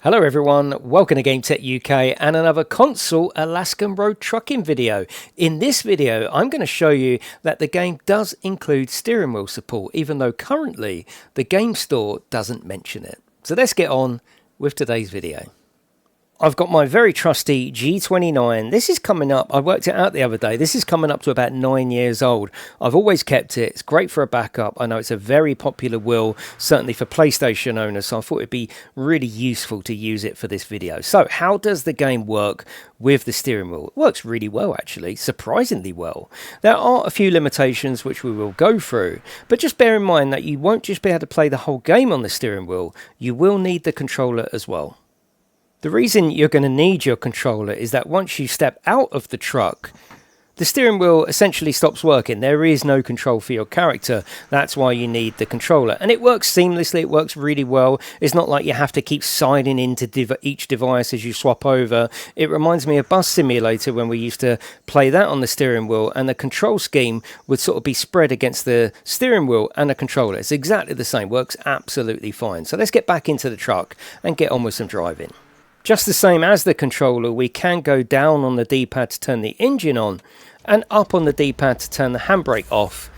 Hello everyone, welcome to GameTech UK and another console Alaskan Road Trucking video. In this video I'm going to show you that the game does include steering wheel support, even though currently the game store doesn't mention it. So let's get on with today's video. I've got my very trusty G29. This is coming up, I worked it out the other day, this is coming up to about 9 years old. I've always kept it, it's great for a backup. I know it's a very popular wheel, certainly for PlayStation owners, so I thought it'd be really useful to use it for this video. So how does the game work with the steering wheel? It works really well actually, surprisingly well. There are a few limitations which we will go through, but just bear in mind that you won't just be able to play the whole game on the steering wheel, you will need the controller as well. The reason you're going to need your controller is that once you step out of the truck, the steering wheel essentially stops working. There is no control for your character. That's why you need the controller. And it works seamlessly. It works really well. It's not like you have to keep signing into each device as you swap over. It reminds me of Bus Simulator when we used to play that on the steering wheel, and the control scheme would sort of be spread against the steering wheel and the controller. It's exactly the same. Works absolutely fine. So let's get back into the truck and get on with some driving. Just the same as the controller, we can go down on the D-pad to turn the engine on and up on the D-pad to turn the handbrake off.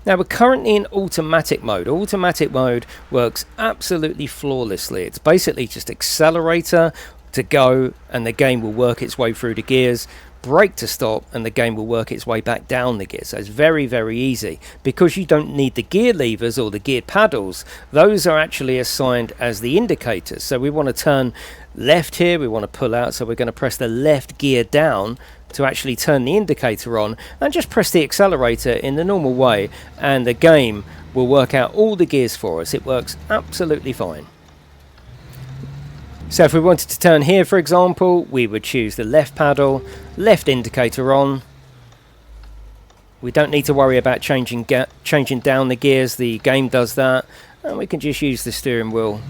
Now we're currently in automatic mode. Automatic mode works absolutely flawlessly. It's basically just accelerator to go and the game will work its way through the gears, brake to stop and the game will work its way back down the gears. So it's very, very easy because you don't need the gear levers or the gear paddles. Those are actually assigned as the indicators. So we want to turn left here, we want to pull out, so we're going to press the left gear down to actually turn the indicator on and just press the accelerator in the normal way and the game will work out all the gears for us. It works absolutely fine. So if we wanted to turn here, for example, we would choose the left paddle, left indicator on. We don't need to worry about changing down the gears, the game does that, and we can just use the steering wheel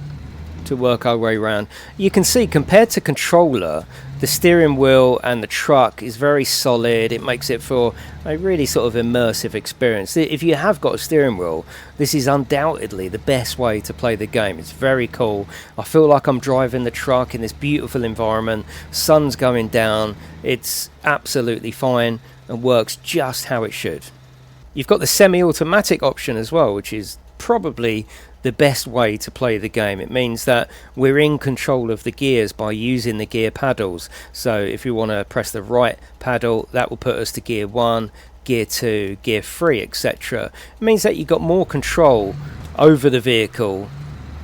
to work our way around. You can see compared to controller, the steering wheel and the truck is very solid. It makes it for a really sort of immersive experience. If you have got a steering wheel, this is undoubtedly the best way to play the game. It's very cool. I feel like I'm driving the truck in this beautiful environment. Sun's going down. It's absolutely fine and works just how it should. You've got the semi-automatic option as well, which is probably the best way to play the game. It means that we're in control of the gears by using the gear paddles. So if you want to press the right paddle, that will put us to gear 1, gear 2, gear 3, etc. It means that you've got more control over the vehicle.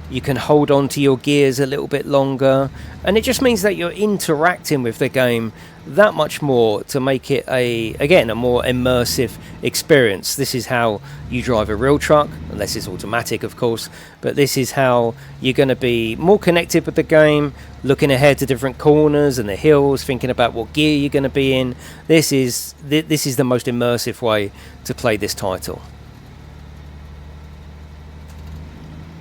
You can hold on to your gears a little bit longer, and it just means that you're interacting with the game that much more to make it a more immersive experience. This is how you drive a real truck, unless it's automatic of course, but this is how you're going to be more connected with the game, looking ahead to different corners and the hills, thinking about what gear you're going to be in. This is the most immersive way to play this title.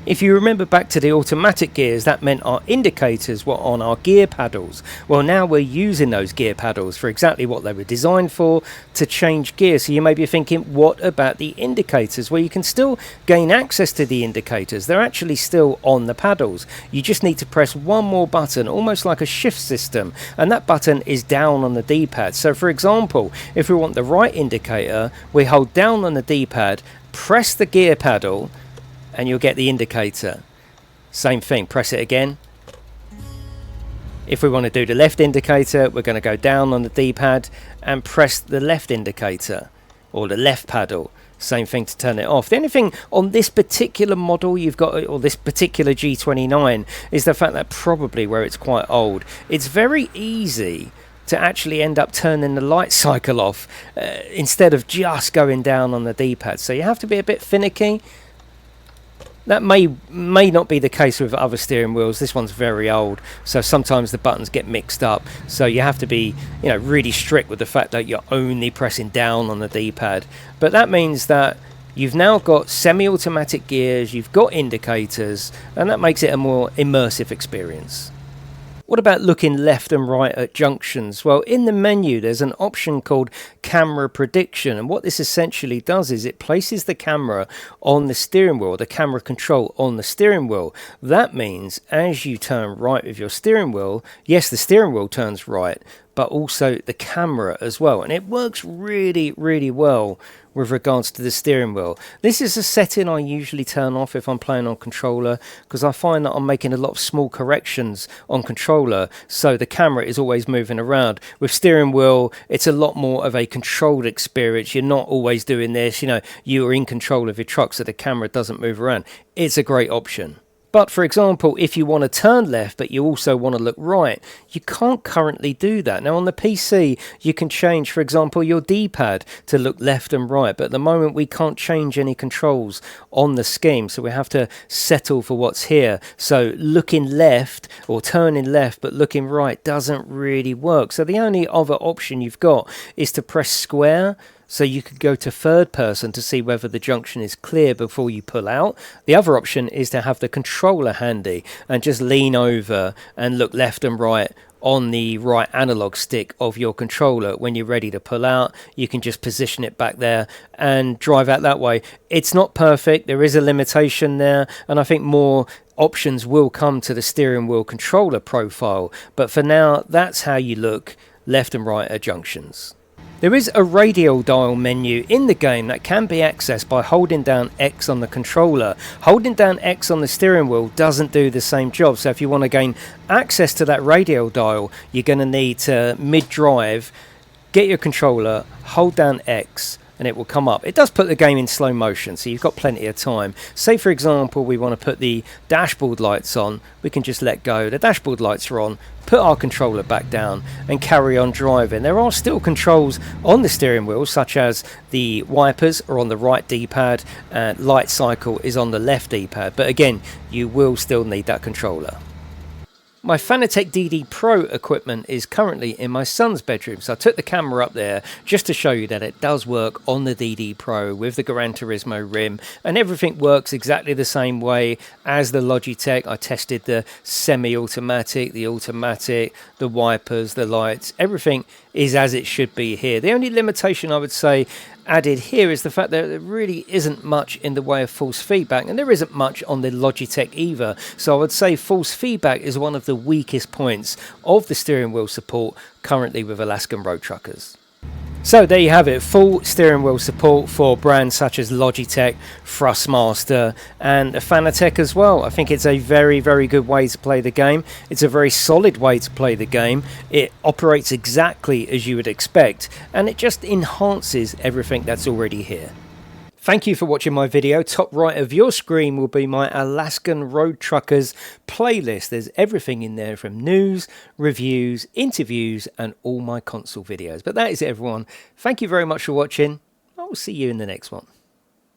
If you remember back to the automatic gears, that meant our indicators were on our gear paddles. Well, now we're using those gear paddles for exactly what they were designed for, to change gears. So you may be thinking, what about the indicators? Well, you can still gain access to the indicators. They're actually still on the paddles. You just need to press one more button, almost like a shift system, and that button is down on the D-pad. So for example, if we want the right indicator, we hold down on the D-pad, press the gear paddle, and you'll get the indicator. Same thing, press it again. If we want to do the left indicator, we're going to go down on the D-pad and press the left indicator or the left paddle. Same thing to turn it off. The only thing on this particular model you've got, or this particular G29, is the fact that probably where it's quite old, it's very easy to actually end up turning the light cycle off instead of just going down on the D-pad. So you have to be a bit finicky. That may not be the case with other steering wheels. This one's very old, so sometimes the buttons get mixed up. So you have to be, really strict with the fact that you're only pressing down on the D-pad. But that means that you've now got semi-automatic gears, you've got indicators, and that makes it a more immersive experience. What about looking left and right at junctions? Well, in the menu, there's an option called camera prediction. And what this essentially does is it places the camera on the steering wheel, the camera control on the steering wheel. That means as you turn right with your steering wheel, yes, the steering wheel turns right, but also the camera as well. And it works really, really well with regards to the steering wheel. This is a setting I usually turn off if I'm playing on controller, because I find that I'm making a lot of small corrections on controller, so the camera is always moving around. With steering wheel, it's a lot more of a controlled experience. You're not always doing this, you know, you are in control of your truck, so the camera doesn't move around. It's a great option. But for example, if you want to turn left but you also want to look right, you can't currently do that. Now on the PC you can change, for example, your D-pad to look left and right, but at the moment we can't change any controls on the scheme, so we have to settle for what's here. So looking left or turning left but looking right doesn't really work. So the only other option you've got is to press square, so you could go to third person to see whether the junction is clear before you pull out. The other option is to have the controller handy and just lean over and look left and right on the right analog stick of your controller. When you're ready to pull out, you can just position it back there and drive out that way. It's not perfect, there is a limitation there, and I think more options will come to the steering wheel controller profile, but for now that's how you look left and right at junctions. There is a radial dial menu in the game that can be accessed by holding down X on the controller. Holding down X on the steering wheel doesn't do the same job, so if you want to gain access to that radial dial, you're going to need to mid-drive, get your controller, hold down X, and it will come up. It does put the game in slow motion, so you've got plenty of time. Say for example we want to put the dashboard lights on, we can just let go, the dashboard lights are on, put our controller back down and carry on driving. There are still controls on the steering wheel, such as the wipers are on the right D-pad and light cycle is on the left D-pad, but again you will still need that controller. My Fanatec DD Pro equipment is currently in my son's bedroom, so I took the camera up there just to show you that it does work on the DD Pro with the Gran Turismo rim, and everything works exactly the same way as the Logitech. I tested the semi-automatic, the automatic, the wipers, the lights, everything is as it should be here. The only limitation I would say added here is the fact that there really isn't much in the way of force feedback, and there isn't much on the Logitech either, so I would say force feedback is one of the weakest points of the steering wheel support currently with Alaskan Road Truckers. So there you have it, full steering wheel support for brands such as Logitech, Thrustmaster and Fanatec as well. I think it's a very, very good way to play the game. It's a very solid way to play the game. It operates exactly as you would expect, and it just enhances everything that's already here. Thank you for watching my video. Top right of your screen will be my Alaskan Road Truckers playlist. There's everything in there from news, reviews, interviews and all my console videos. But that is it everyone. Thank you very much for watching. I will see you in the next one.